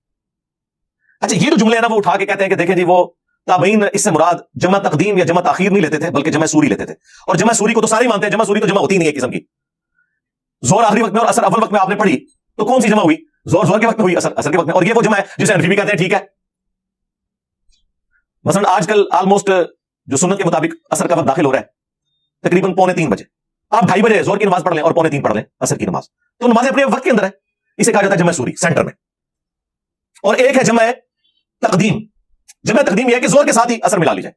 اچھا یہ جو جملے ہیں نا وہ اٹھا کے کہتے ہیں کہ دیکھیں جی وہ تابعین اس سے مراد جمع تقدیم یا جمع تاخیر نہیں لیتے تھے بلکہ جمع سوری لیتے تھے، اور جمع سوری کو تو سارے مانتے ہیں، جمع سوری تو جمع ہوتی نہیں ہے قسم کی۔ زہر آخری وقت میں اور عصر اول وقت میں آپ نے پڑھی تو کون سی جمع ہوئی؟ زہر کے وقت میں ہوئی، عصر کے وقت میں، اور یہ وہ جمع ہے جسے حنفی بھی کہتے ہیں ٹھیک ہے۔ مثلا آج کل آلموسٹ جو سنت کے مطابق عصر کا وقت داخل ہو رہا ہے تقریباً 2:45 بجے، آپ 2:30 بجے زہر کی نماز پڑھ لیں اور 2:45 پڑھ لیں عصر کی نماز، تو نماز اپنے وقت کے اندر ہے، اسے کہا جاتا ہے جمع سوری سینٹر میں۔ اور ایک ہے جمع تقدیم. جمع تقدیم یہ ہے کہ زہر کے ساتھ ہی اثر ملا لی جائے.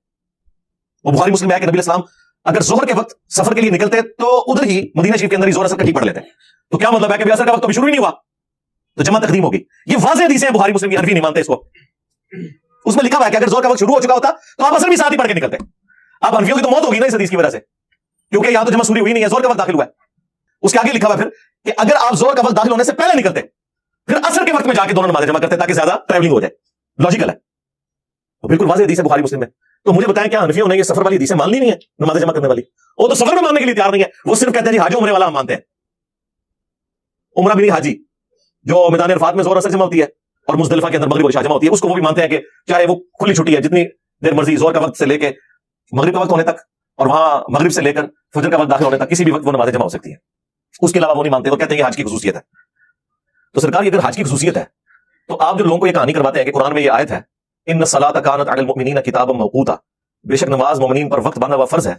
وہ بخاری مسلم میں ہے کہ نبی اسلام اگر زہر کے وقت سفر کے لیے نکلتے تو ادھر ہی مدینہ شریف کے اندر ہی زہر اثر کٹھی پڑھ لیتے. تو کیا مطلب ہے کہ اثر کا وقت تو شروع ہی نہیں ہوا, تو جمع تقدیم ہوگی. یہ واضح حدیثیں ہیں بخاری مسلم کی, حنفی نہیں مانتے اس کو. اس میں لکھا ہوا ہے کہ اگر زہر کا وقت شروع ہو چکا ہوتا تو آپ اثر بھی ساتھ ہی پڑھ کے نکلتے. اب حنفیوں کی تو موت ہوگی نا اس حدیث کی وجہ سے, کیونکہ یہاں تو جمع سوری ہوئی نہیں ہے, زہر کا وقت داخل ہوا ہے. اس کے آگے لکھا ہوا پھر کہ اگر آپ زہر کا وقت داخل ہونے سے پہلے نکلتے پھر اثر کے وقت میں جا کے دونوں نمازیں جمع کرتے تاکہ زیادہ ٹریولنگ ہو جائے. لاجیکل ہے, تو بالکل واضح حدیث ہے بخاری مسلم میں. تو مجھے بتائیں کیا حنفیوں نے یہ سفر والی حدیثیں مان لی نہیں ہے نمازیں جمع کرنے والی؟ وہ تو سفر میں ماننے کے لیے تیار نہیں ہے, وہ صرف کہتے ہیں جی حاج عمرے والا ہم مانتے ہیں. عمرہ بھی نہیں, حاجی جو میدان عرفات میں زہر اثر جمع ہوتی ہے اور مزدلفہ کے اندر مغرب اور عشاء جمع ہوتی ہے, اس کو وہ بھی مانتے ہیں کہ چاہے وہ کھلی چھٹی ہے جتنی دیر مرضی زہر کا وقت سے لے کے مغرب کا وقت ہونے تک اور وہاں مغرب سے لے کر فجر کا وقت داخل ہونے تک کسی بھی وقت وہ نمازیں جمع ہو سکتی ہیں. اس کے علاوہ وہ نہیں مانتے, وہ کہتے ہیں یہ حج کی خصوصیت ہے. تو سرکار یہ اگر حج کی خصوصیت ہے تو آپ جو لوگوں کو یہ کہانی کرواتے ہیں کہ قرآن میں یہ آیت ہے ان الصلاۃ کانت علی المؤمنین کتابا موقوتا, بے شک نماز مومنین پر وقت باندھا ہوا فرض ہے,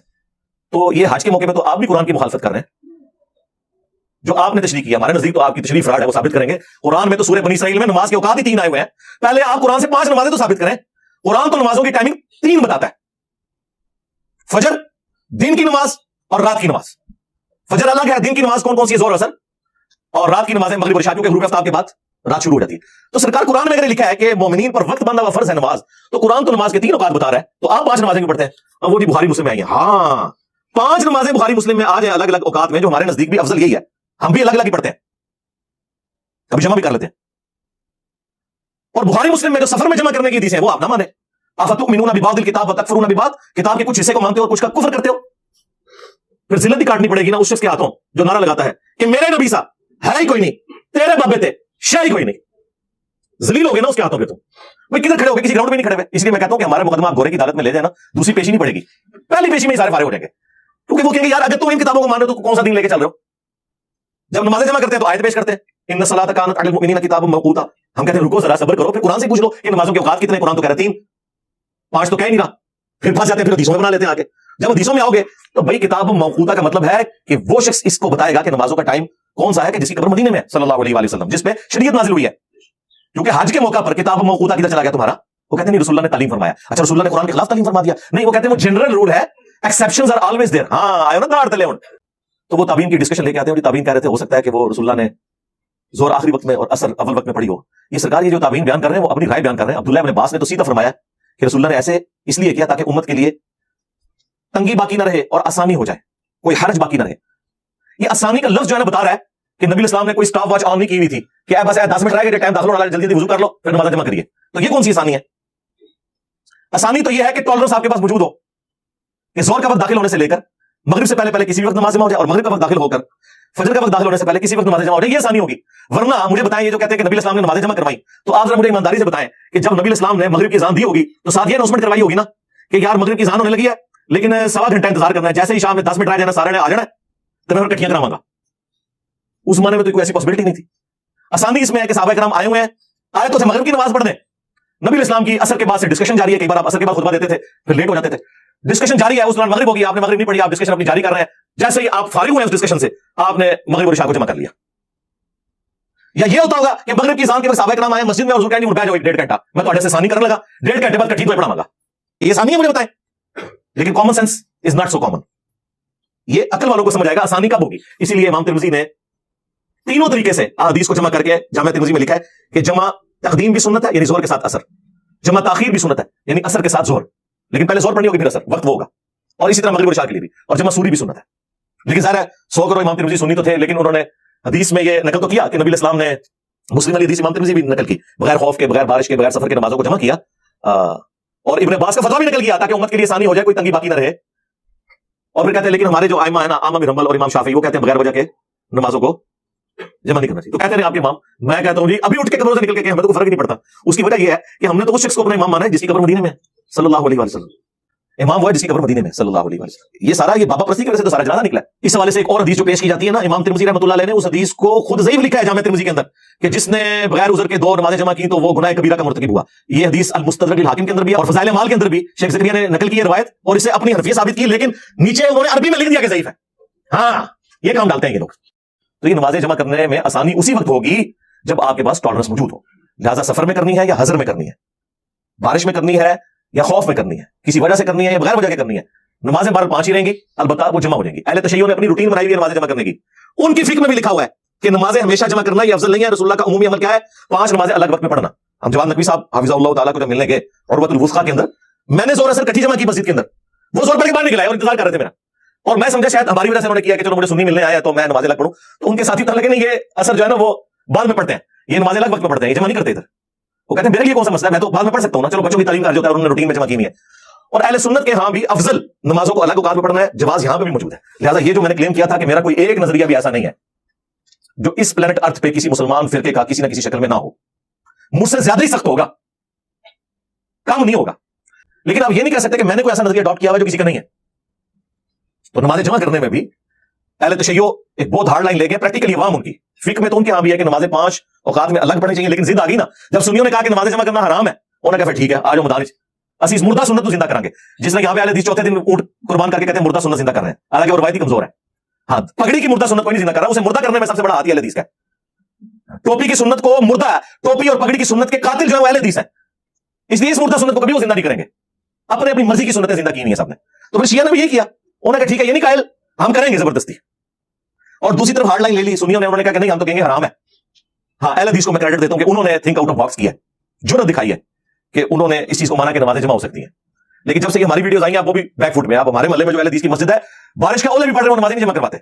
تو یہ حج کے موقع پہ تو آپ بھی قرآن کی مخالفت کر رہے ہیں. جو آپ نے تشریح کیا ہمارے نزدیک تو آپ کی تشریح فراڈ ہے, وہ ثابت کریں گے. قرآن میں تو سورہ بنی اسرائیل میں نماز کے اوقات ہی 3 آئے ہوئے ہیں. پہلے آپ قرآن سے 5 نمازیں تو ثابت کریں. قرآن تو نمازوں کی ٹائمنگ 3 بتاتا ہے, فجر, دن کی نماز اور رات کی نماز. فجر الگ ہے, دن کی نماز کون کون سی ہے, زہر اثر, اور رات کی نمازیں مغرب اور عشاء کے غروب آفتاب کے بعد رات شروع ہو جاتی ہے. تو سرکار قرآن میں اگر لکھا ہے کہ مومنین پر وقت باندھا ہوا فرض ہے نماز, تو قرآن تو نماز کے 3 اوقات بتا رہا ہے, تو آپ 5 نمازیں کیوں پڑھتے ہیں؟ اب وہ جی بخاری مسلم میں آئی ہیں. ہاں 5 نمازیں بخاری مسلم میں آ جائیں الگ الگ اوقات میں, جو ہمارے نزدیک بھی افضل یہی ہے, ہم بھی الگ الگ ہی پڑھتے ہیں, کبھی جمع بھی کر لیتے ہیں. اور بخاری مسلم میں جو سفر میں جمع کرنے کی حدیث ہیں وہ آپ نہ مانیں. افتؤمنون ببعض الکتاب وتکفرون ببعض, کتاب کے کچھ حصے کو مانتے ہو اور کچھ کا کفر کرتے ہو. پھر ذلت بھی کاٹنی پڑے گی نا اس شخص کے ہاتھوں جو نعرہ لگاتا ہے کہ میرے نبی سا ہے ہی کوئی نہیں, تیرے بابے تھے شے ہی کوئی نہیں. ذلیل ہو گئے نا اس کے ہاتھوں پہ. تم بھائی کدھر کھڑے ہو گئے؟ کسی گراؤنڈ میں نہیں کھڑے ہوئے. اس لیے میں کہتا ہوں کہ ہمارا مقدمہ آپ گورے کی عدالت میں لے جائیں نا, دوسری پیشی نہیں پڑے گی, پہلی پیشی میں ہی سارے فارغ ہو جائیں گے. کیونکہ وہ کہیں گے یار اگر تم ان کتابوں کو مان رہے ہو تو کون سا دین لے کے چل رہے ہو؟ جب نمازیں جمع کرتے ہیں تو آیت پیش کرتے ہیں ان الصلاۃ کانت علی المؤمنین کتابا موقوتا. ہم کہتے ہیں رکو ذرا صبر کرو, پھر قرآن سے پوچھ لو کہ نمازوں کے اوقات کتنے. قرآن تو کہہ رہا ہے 3, 5 تو کہہ نہیں رہا. پھر پھنس جاتے ہیں, پھر حدیثوں میں بنا لیتے ہیں آگے. جب حدیثوں میں آؤ گے تو بھائی کتاب موقوتا کا مطلب ہے کہ وہ شخص اس کو بتائے گا کہ نمازوں کا ٹائم کون سا ہے کہ جس کی قبر مدینے میں صلی اللہ علیہ وسلم, جس پہ شریعت نازل ہوئی ہے. کیونکہ حج کے موقع پر کتاب موقوتا کدھر چلا گیا تمہارا؟ وہ کہتے ہیں رسول اللہ نے تعلیم فرمایا. اچھا رسول اللہ نے قرآن کے خلاف تعلیم فرما دیا؟ نہیں, وہ کہتے ہیں وہ جنرل رول ہے, ایکسیپشنز آر آلویز دیئر. ہاں آئے نا داڑ تلے ہوں. تو وہ تابعین کی ڈسکشن لے کے آتے ہیں, اور تابعین کہہ رہے تھے ہو سکتا ہے کہ وہ رسول اللہ نے زہر آخری وقت میں اور اثر اول وقت میں پڑھی ہو. یہ سرکار یہ جو تابعین بیان کر رہے ہیں وہ اپنی رائے بیان کر رہے ہیں. عبداللہ ابن عباس نے تو سیدھا فرمایا کہ رسول اللہ نے ایسے اس لیے کیا تاکہ امت کے لیے تنگی باقی نہ رہے اور آسانی ہو جائے, کوئی حرج باقی نہ رہے. یہ آسانی کا لفظ جو ہے نا بتا رہا ہے کہ نبی اسلام نے کوئی اسٹاپ واچ آن نہیں کی ہوئی تھی کہ بس 10 منٹ رہ گئے, ٹائم داخل ہونا, جلدی وضو کر لو پھر نماز جمع کریے. تو یہ کون سی آسانی ہے؟ آسانی تو یہ ہے کہ ٹالرنس آپ کے پاس موجود ہو کہ زہر کا وقت داخل ہونے سے لے کر مغرب سے پہلے کسی بھی وقت نماز جمع ہو جائے, اور مغرب کا وقت داخل ہو کر فجر کا وقت داخل ہونے سے پہلے کسی وقت نماز جمع ہو جائے. یہ آسانی ہوگی. ورنہ مجھے بتائیں, یہ جو کہتے ہیں کہ نبی اسلام نے نمازیں جمع کروائی, تو آپ ذرا مجھے ایمانداری سے بتائیں کہ جب نبی اسلام نے مغرب کی اذان دی ہوگی تو ساتھ یہ اناؤنسمنٹ کروائی ہوگی نا کہ یار مغرب کی اذان ہونے لگی ہے لیکن 1.25 گھنٹہ انتظار کرنا ہے, جیسے ہی شام میں 10 منٹ رہ جانا سارے نے آ جانا ہے تو میں کٹیاں کراواں گا. اس زمانے میں تو کوئی ایسی پاسبلٹی نہیں تھی. آسانی اس میں ہے کہ صحابہ کرام آئے ہوئے ہیں, آئے تو تھے مغرب کی نماز پڑھنے. نبی اسلام کی اثر کے بعد سے ڈسکشن جاری ہے, کئی بار آپ اثر کے بعد خطبہ دیتے تھے پھر لیٹ ہو جاتے تھے, ڈسکشن جاری ہے. اس دوران مغرب ہوگی, آپ نے مغرب نہیں پڑھی, آپ ڈسکشن اپنی جاری کر رہے ہیں. جیسے ہی آپ فارغ ہوئے اس ڈسکشن سے آپ نے مغرب اور عشاء کو جمع کر لیا. یا یہ ہوتا ہوگا کہ مغرب کی اذان کے وقت صحابہ کرام آئے مسجد میں, حضور کہنے بیٹھ جاؤ 1.5 گھنٹہ, میں تھوڑے سے ثانی کرنے لگا, 1.5 گھنٹے بعد کٹھی تو پڑھاواں گا. یہ آسانی ہے مجھے بتائیں. لیکن common sense is not so common. یہ عقل والوں کو سمجھ آئے گا آسانی کب ہوگی. اسی لیے امام ترمذی نے تینوں طریقے سے احادیث کو جمع کر کے جامع ترمذی میں لکھا ہے کہ جمع تقدیم بھی سنت ہے یعنی زہر کے ساتھ اثر, جمع تاخیر بھی سنت ہے یعنی اثر کے ساتھ زہر, لیکن پہلے زہر پڑھنی ہوگی پھر اثر, وقت وہ ہوگا. اور اسی طرح مغرب اور عشاء کے لیے بھی, اور جمع سوری بھی سنت ہے. لیکن ظاہر ہے 100 کرو امام ترمذی سنی تو تھے, لیکن انہوں نے حدیث میں یہ نقل تو کیا کہ نبی اسلام نے مسلم والی حدیث امام ترمذی بھی نقل کی, بغیر خوف کے, بغیر بارش کے, بغیر سفر کے نمازوں کو جمع کیا. اور ابن عباس کا فتویٰ بھی نقل کیا تاکہ امت کے لیے آسانی ہو جائے, کوئی تنگی باقی نہ رہے. اور پھر کہتے ہیں لیکن ہمارے جو ائمہ ہیں نا, احمد بن حنبل اور امام شافعی, وہ کہتے ہیں بغیر وجہ کے نمازوں کو جمع نہیں کرنا چاہیے. تو کہتے ہیں آپ کے امام, میں کہتا ہوں جی ابھی اٹھ کے قبروں سے نکل کے ہمیں تو کوئی فرق نہیں پڑتا. اس کی وجہ یہ ہے کہ ہم نے تو اس شخص کو اپنا امام مانا ہے جس کی قبر مدینے میں صلی اللہ علیہ وسلم. امام وہ ہے جس کی قبر مدینے میں صلی اللہ علیہ وسلم. یہ سارا یہ بابا پرستی کی وجہ سے تو سارا جنازہ نکلا ہے. اس حوالے سے ایک اور حدیث جو پیش کی جاتی ہے نا, امام ترمذی رحمۃ اللہ علیہ نے اس حدیث کو خود ضعیف لکھا ہے جامع ترمذی کے اندر کہ جس نے بغیر عذر کے 2 نمازیں جمع کی تو وہ گناہ کبیرہ کا مرتکب ہوا. یہ حدیث المستدرک الحاکم کے اندر بھی ہے اور فضائل اعمال کے اندر بھی شیخ زکریا نے نقل کی ہے روایت, اور اسے اپنی حنفیت ثابت کی, لیکن نیچے انہوں نے عربی میں لکھ دیا کہ ضعیف ہے. ہاں یہ کام ڈالتے ہیں یہ لوگ. تو یہ نمازیں جمع کرنے میں آسانی اسی وقت ہوگی جب آپ کے پاس ٹالرنس موجود ہو. لہٰذا سفر میں کرنی ہے یا حضر میں کرنی ہے, بارش میں کرنی ہے یا خوف میں کرنی ہے, کسی وجہ سے کرنی ہے یا بغیر وجہ کے کرنی ہے, نمازیں بار 5 ہی رہیں گی, البتہ وہ جمع ہو جائیں گی. اہل تشیع نے اپنی روٹین بنائی ہوئی ہے نمازیں جمع کرنے کی. ان کی فکر میں بھی لکھا ہوا ہے کہ نمازیں ہمیشہ جمع کرنا یہ افضل نہیں ہے. رسول اللہ کا عمومی عمل کیا ہے؟ 5 نمازیں الگ وقت میں پڑھنا. ہم جواد نقوی صاحب حافظہ اللہ تعالیٰ کو جب ملنے گئے عروۃ الوثقیٰ کے اندر, میں نے زور اثر کٹھی جمع کی مسجد کے اندر, وہ زور پڑھ کے باہر نکل آئے اور انتظار کر رہے تھے میرا, اور میں سمجھا شاید ہماری وجہ سے انہوں نے کیا کہ چلو مجھے سنی ملنے آیا تو میں نمازیں الگ پڑھوں. تو ان کے ساتھی لگے نہیں, یہ اثر جو ہے نا وہ بعد میں پڑھتے ہیں, یہ نمازیں الگ وقت میں پڑھتے ہیں, یہ جمع نہیں کرتے ادھر. وہ کہتے ہیں میرے لیے کون سا مسئلہ ہے, میں تو بعد میں پڑھ سکتا ہوں نا, چلو بچوں کی تعلیم کا جو ہے انہوں نے روٹین میں جمع کی ہوئی ہے. اور اہل سنت کے ہاں بھی افضل نمازوں کو الگ اوقات میں پڑھنا ہے, جواز یہاں پہ بھی موجود ہے. لہٰذا یہ جو میں نے کلیم کیا تھا کہ میرا کوئی ایک نظریہ بھی ایسا نہیں ہے جو اس پلانٹ ارتھ پہ کسی مسلمان فرقے کا کسی نہ کسی شکل میں نہ ہو, مجھ سے زیادہ ہی سخت ہوگا, کم نہیں ہوگا. لیکن آپ یہ نہیں کہہ سکتے کہ میں نے کوئی ایسا نظریہ اڈاپٹ کیا ہوا جو کسی کا نہیں ہے. تو نمازیں جمع کرنے میں بھی اہل تشیع ایک بہت ہارڈ لائن لے گئے. پریکٹیکلی عوام ان کی فکر میں تو ان کے ہاں بھی ہے کہ نمازیں 5 اوقات میں الگ پڑھنی چاہیے, لیکن ضد آ گئی نا جب سنیوں نے کہا کہ نمازیں جمع کرنا حرام ہے, انہوں نے کہا پھر ٹھیک ہے آ جاؤ میدان وچ, اسی اس مردہ سنت کو زندہ کریں گے. جس نے یہاں پہ اہل حدیث چوتھے دن اونٹ قربان کر کے کہتے ہیں مردہ سنت زندہ کر رہے ہیں, حالانکہ وہ روایتی کمزور ہے. ہاں, پگڑی کی مردہ سنت کوئی نہیں زندہ کر رہا, اسے مردہ کرنے میں سب سے بڑا ہاتھ اہل حدیث کا ہے. ٹوپی کی سنت کو مردہ ہے, ٹوپی اور پگڑی کی سنت کے قاتل جو ہے وہ اہل حدیث ہے, اس لیے اس مردہ سنت کو کبھی وہ زندہ نہیں کریں گے. اپنے اپنی مرضی کی سنتیں زندہ کی ہوئی ہیں سب نے. تو پھر شیعہ نے بھی یہ کیا, انہوں نے کہا ٹھیک ہے یہ نہیں قائل, ہم کریں گے زبردستی. اور دوسری طرف ہارڈ لائن لے لی سنیوں نے, انہوں نے کہا کہ نہیں ہم تو کہیں گے حرام ہے. ہاں, اہل حدیث کو میں کریڈٹ دیتا ہوں کہ انہوں نے تھنک آؤٹ آف باکس کیا ہے, جرأت دکھائی ہے کہ انہوں نے اس چیز کو مانا کہ نمازیں جمع ہو سکتی ہیں. لیکن جب سے یہ ہماری ویڈیوز آئی ہیں آپ وہ بھی بیک فٹ میں, آپ ہمارے محلے میں جو اہل حدیث کی مسجد ہے بارش کا اولے بھی پڑھ رہے ہیں, نمازیں نہیں جمع کرواتے.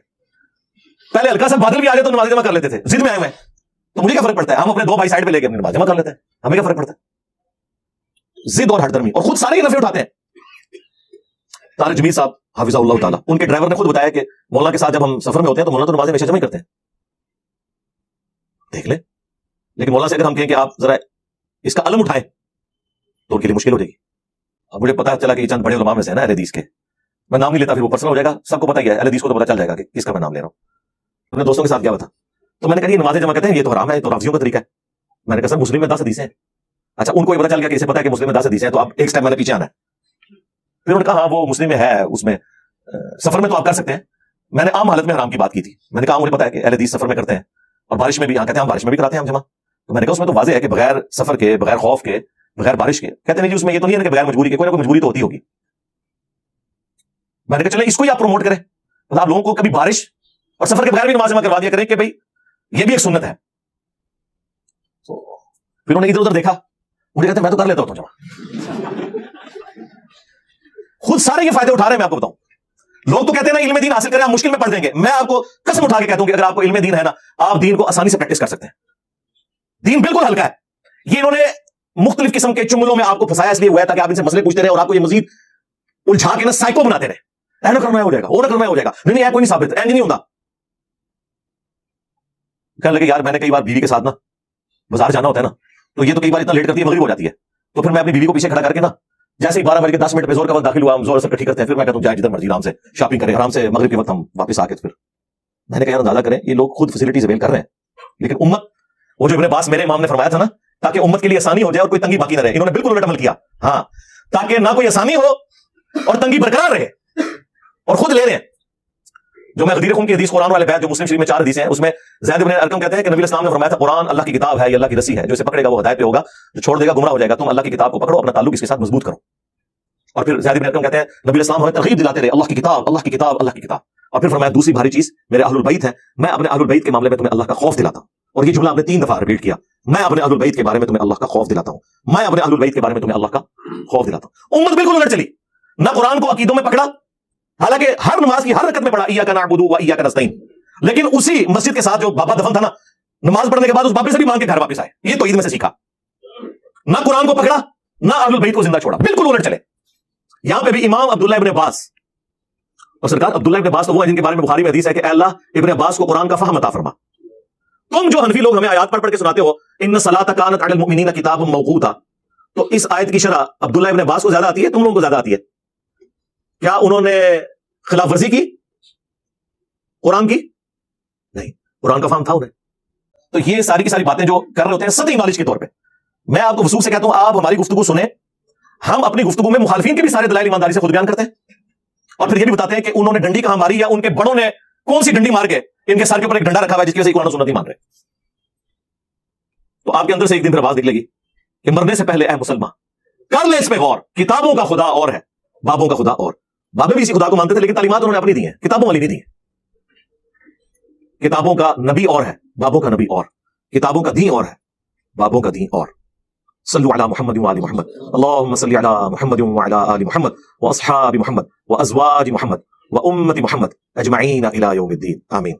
پہلے ہلکا سا بادل بھی آ جائے تو نمازیں جمع کر لیتے تھے, ضد میں آئے ہوئے ہیں. تو مجھے کیا فرق پڑتا ہے, ہم اپنے 2 بھائی سائڈ پہ لے کے اپنی نماز جمع کر لیتے ہیں, ہمیں کیا فرق پڑتا ہے؟ ضد اور ہٹ درمی, اور خود سارے ہی نفے اٹھاتے ہیں. طارق جمیل صاحب حافظہ اللہ تعالیٰ, ان کے ڈرائیور نے خود بتایا کہ مولانا کے ساتھ جب ہم سفر میں ہوتے ہیں تو مولانا تو نمازیں ہمیشہ جمع کرتے ہیں, دیکھ لیں. لیکن مولانا سے اگر ہم کہیں کہ آپ ذرا اس کا علم اٹھائیں تو ان کے لیے مشکل ہو جائے گی. اب مجھے پتا چلا کہ یہ چند بڑے علماء میں سے ہے نا اہل حدیث کے, میں نام نہیں لیتا پھر وہ پرسنل ہو جائے گا, سب کو پتا ہی ہے, اہل حدیث کو تو پتا چل جائے گا کہ کس کا میں نام لے رہا ہوں. اپنے دوستوں کے ساتھ کیا تھا, تو میں نے کہا یہ نمازیں جمع کرتے ہیں یہ تو حرام ہے, یہ تو رافضیوں کا طریقہ ہے. میں نے کہا سر مسلم میں 10 حدیثیں ہیں. اچھا, ان کو یہ پتا چل گیا کہ اسے پتا ہے کہ مسلم میں 10 حدیثیں ہیں, تو آپ ایک سٹیپ میں نے پیچھے آنا ہے. پھر انہوں نے کہا ہاں وہ مسلم میں ہے, اس میں سفر میں تو آپ کر سکتے ہیں. میں نے عام حالت میں حرام کی بات کی تھی. میں نے کہا مجھے پتا ہے کہ اہل حدیث سفر میں کرتے ہیں اور بارش میں بھی, کہتے ہیں ہم بارش میں بھی کراتے ہیں ہم جمع. تو میں نے کہا اس میں تو واضح ہے کہ بغیر سفر کے, بغیر خوف کے, بغیر بارش کے. کہتے ہیں نہیں جی اس میں یہ تو نہیں ہے کہ بغیر مجبوری کے, کوئی نہ کوئی مجبوری تو ہوتی ہوگی. میں نے کہا چلیں اس کو ہی آپ پروموٹ کریں, آپ لوگوں کو کبھی بارش اور سفر کے بغیر بھی نماز جمع کروا دیا کریں کہ بھائی یہ بھی ایک سنت ہے. پھر انہوں نے ادھر ادھر دیکھا, مجھے کہتے ہیں میں تو کر لیتا ہوتا ہوں جمع. خود سارے یہ فائدے اٹھا رہے ہیں, میں آپ کو بتاؤں. لوگ تو کہتے ہیں نا علم دین حاصل کریں آپ مشکل میں پڑ جائیں گے. میں آپ کو قسم اٹھا کے کہتا ہوں کہ اگر آپ کو علم دین ہے نا, آپ دین کو آسانی سے پریکٹس کر سکتے ہیں. دین بالکل ہلکا ہے. یہ انہوں نے مختلف قسم کے چملوں میں آپ کو پھنسایا اس لیے ہوا ہے تاکہ آپ ان سے مسئلے پوچھتے رہے اور آپ کو یہ مزید الجھا کے نا سائیکو بناتے رہے. ایسا کرنا ہو جائے گا, وہ نہ کرنا ہو جائے گا, نہیں کوئی نہیں ثابت, نہیں ہوتا. کہنے لگے یار میں نے کئی بار بیوی کے ساتھ نا بازار جانا ہوتا ہے نا, تو یہ تو کئی بار اتنا لیٹ کرتی ہے مغرب ہو جاتی ہے, تو پھر میں اپنی بیوی کو پیچھے کھڑا کر کے نا جیسے ہی 12:10 پہ زور کا وقت داخل ہوا, ہم زور سے اکٹھی کرتے ہیں, پھر میں کہتا ہوں جائیں جدھر مرضی آرام سے شاپنگ کریں, آرام سے مغرب کے وقت ہم واپس آ کے. پھر میں نے کہا یار اندازہ کریں یہ لوگ خود فیسلٹیز اویل کر رہے ہیں, لیکن امت, وہ جو ابن عباس میرے امام نے فرمایا تھا نا تاکہ امت کے لیے آسانی ہو جائے اور کوئی تنگی باقی نہ رہے, انہوں نے بالکل الٹ عمل کیا. ہاں, تاکہ نہ کوئی آسانی ہو اور تنگی برقرار رہے, اور خود لے رہے ہیں. جو میں غدیر خون کی حدیث قرآن والے بیت جو مسلم شریف میں 4 حدیثیں ہیں, اس میں زید بن ارقم کہتے ہیں کہ نبی اسلام نے فرمایا تھا قرآن اللہ کی کتاب ہے, یہ اللہ کی رسی ہے, جو اسے پکڑے گا وہ ہدایت پہ ہوگا, جو چھوڑ دے گا گمراہ ہو جائے گا. تم اللہ کی کتاب کو پکڑو, اپنا تعلق اس کے ساتھ مضبوط کرو. اور پھر زید بن ارقم کہتے ہیں نبی اسلام ہمیں ترغیب دلاتے رہے, اللہ کی کتاب, اللہ کی کتاب, اللہ کی کتاب. اور پھر فرمایا دوسری بھاری چیز میرے اہل البیت ہیں, میں اپنے اہل البیت کے معاملے میں تمہیں اللہ کا خوف دلاتا ہوں. اور یہ جملہ آپ نے 3 دفعہ ریپیٹ کیا, میں اپنے اہل البیت کے بارے میں تمہیں اللہ کا خوف دلاتا ہوں, میں اپنے اہل البیت کے بارے میں تمہیں اللہ کا خوف دلاتا ہوں. امت بالکل الٹ چلی, نہ قرآن کو عقیدوں میں پکڑا, حالانکہ ہر نماز کی ہر رکعت میں پڑھا ایاک نعبد و ایاک نستعین, لیکن اسی مسجد کے ساتھ جو بابا دفن تھا نا, نماز پڑھنے کے بعد اس بابے سے بھی مانگ کے گھر واپس آئے. یہ توحید میں سے سیکھا, نہ قرآن کو پکڑا نہ اہل البیت کو زندہ چھوڑا, بالکل الٹ چلے. یہاں پہ بھی امام عبداللہ ابن عباس, اور سرکار عبداللہ ابن عباس تو وہ ہے جن کے بارے میں بخاری میں حدیث ہے کہ اے اللہ ابن عباس کو قرآن کا فہم عطا فرما. تم جو حنفی لوگ ہمیں آیات پڑھ کے سناتے ہو ان الصلاۃ کانت علی المؤمنین کتابا موقوتا, تو اس آیت کی شرح عبداللہ ابن عباس کو زیادہ آتی ہے, تم لوگوں کو زیادہ آتی ہے کیا؟ انہوں نے خلاف ورزی کی قرآن کی؟ نہیں, قرآن کا فہم تھا انہیں. تو یہ ساری کی ساری باتیں جو کر رہے ہوتے ہیں سطحی نالج کے طور پہ, میں آپ کو وثوق سے کہتا ہوں آپ ہماری گفتگو سنیں. ہم اپنی گفتگو میں مخالفین کے بھی سارے دلائل ایمانداری سے خود بیان کرتے ہیں, اور پھر یہ بھی بتاتے ہیں کہ انہوں نے ڈنڈی کہاں ماری, یا ان کے بڑوں نے کون سی ڈنڈی مار کے ان کے سر کے اوپر ایک ڈنڈا رکھا ہوا ہے جس کی وجہ سے قرآن و سنت نہیں مان رہے. تو آپ کے اندر سے ایک دن پھر آواز نکلے گی کہ مرنے سے پہلے اے مسلمان کر لے اس پہ غور، کتابوں کا خدا اور ہے، بابوں کا خدا اور۔ بابے بھی اسی خدا کو مانتے تھے لیکن تعلیمات انہوں نے اپنی دی ہیں، کتابوں والی نہیں دی ہیں۔ کتابوں کا نبی اور ہے، بابوں کا نبی اور، کتابوں کا دین اور ہے، بابوں کا دین اور۔ صلو علی محمد وعلی محمد، اللہم صلی علی محمد وعلی آل محمد واصحاب محمد وازواج محمد وامت محمد اجمعین الی یوم الدین، آمین۔